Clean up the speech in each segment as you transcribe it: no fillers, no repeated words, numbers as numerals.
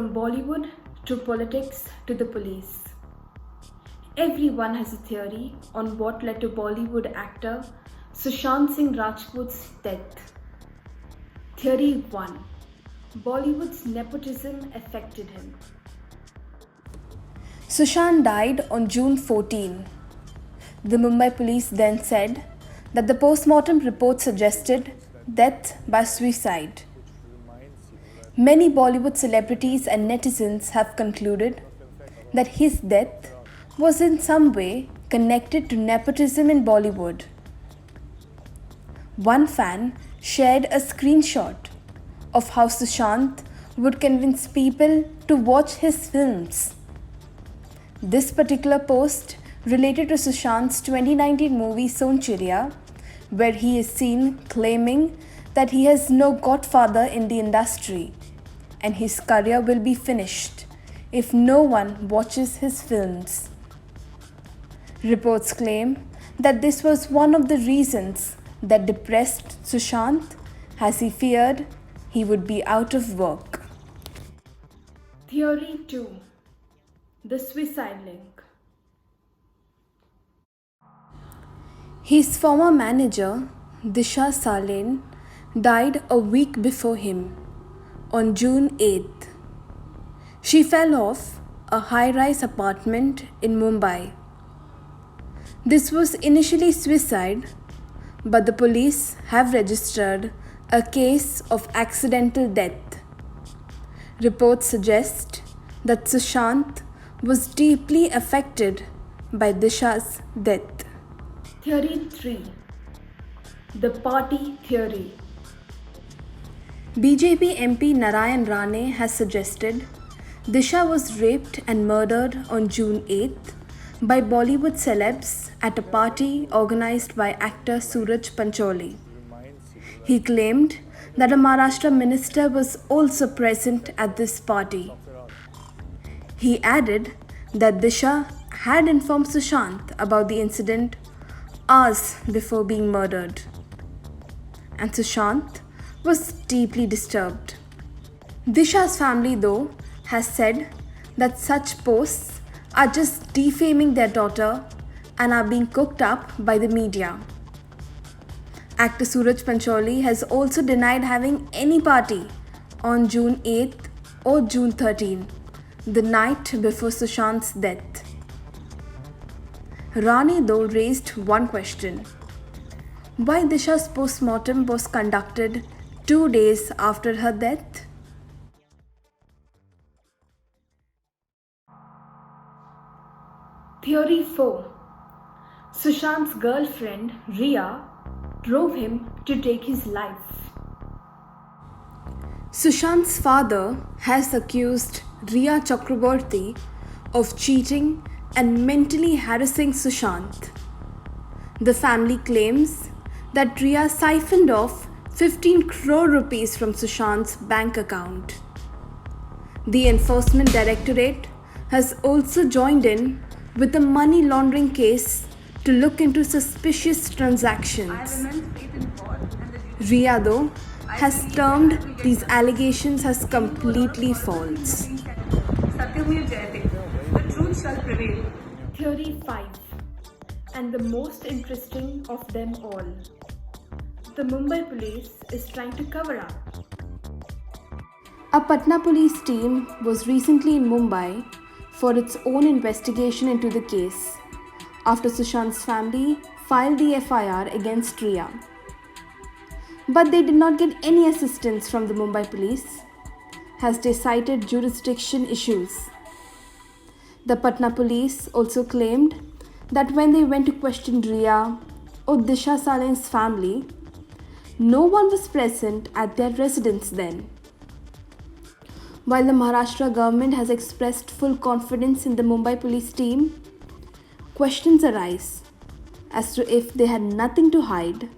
From Bollywood to politics to the police, everyone has a theory on what led to Bollywood actor Sushant Singh Rajput's death. Theory 1. Bollywood's nepotism affected him. Sushant died on June 14. The Mumbai police then said that the post-mortem report suggested death by suicide. Many Bollywood celebrities and netizens have concluded that his death was in some way connected to nepotism in Bollywood. One fan shared a screenshot of how Sushant would convince people to watch his films. This particular post related to Sushant's 2019 movie Sonchiriya, where he is seen claiming that he has no godfather in the industry and his career will be finished if no one watches his films. Reports claim that this was one of the reasons that depressed Sushant, as he feared he would be out of work. Theory 2. The suicide link. His former manager, Disha Salen, died a week before him, on June 8th. She fell off a high-rise apartment in Mumbai. This was initially suicide, but the police have registered a case of accidental death. Reports suggest that Sushant was deeply affected by Disha's death. Theory 3. The party theory. BJP MP Narayan Rane has suggested Disha was raped and murdered on June 8th by Bollywood celebs at a party organized by actor Suraj Pancholi. He claimed that a Maharashtra minister was also present at this party. He added that Disha had informed Sushant about the incident hours before being murdered, and Sushant was deeply disturbed. Disha's family, though, has said that such posts are just defaming their daughter and are being cooked up by the media. Actor Suraj Pancholi has also denied having any party on June 8th or June 13th, the night before Sushant's death. Rani, though, raised one question: why Disha's post-mortem was conducted 2 days after her death? Theory 4. Sushant's girlfriend, Riya, drove him to take his life. Sushant's father has accused Riya Chakraborty of cheating and mentally harassing Sushant. The family claims that Riya siphoned off 15 crore rupees from Sushant's bank account. The Enforcement Directorate has also joined in with a money laundering case to look into suspicious transactions. Riya, though, has termed these allegations as completely false. The truth shall prevail. Theory 5. And the most interesting of them all. The Mumbai police is trying to cover up. A Patna police team was recently in Mumbai for its own investigation into the case after Sushant's family filed the FIR against Riya. But they did not get any assistance from the Mumbai police, as they cited jurisdiction issues. The Patna police also claimed that when they went to question Riya or Disha Salen's family, no one was present at their residence then. While the Maharashtra government has expressed full confidence in the Mumbai police team, questions arise as to if they had nothing to hide,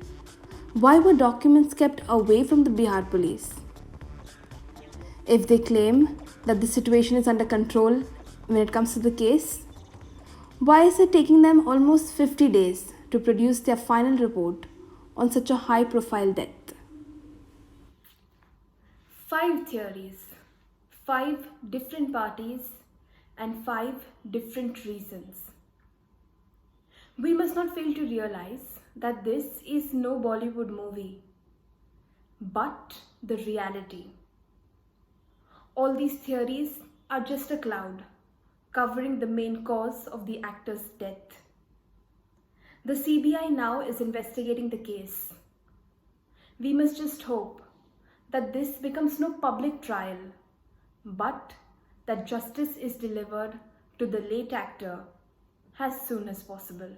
why were documents kept away from the Bihar police? If they claim that the situation is under control when it comes to the case, why is it taking them almost 50 days to produce their final report on such a high-profile death? 5 theories. 5 different parties and 5 different reasons. We must not fail to realize that this is no Bollywood movie, but the reality. All these theories are just a cloud covering the main cause of the actor's death. The CBI now is investigating the case. We must just hope that this becomes no public trial, but that justice is delivered to the late actor as soon as possible.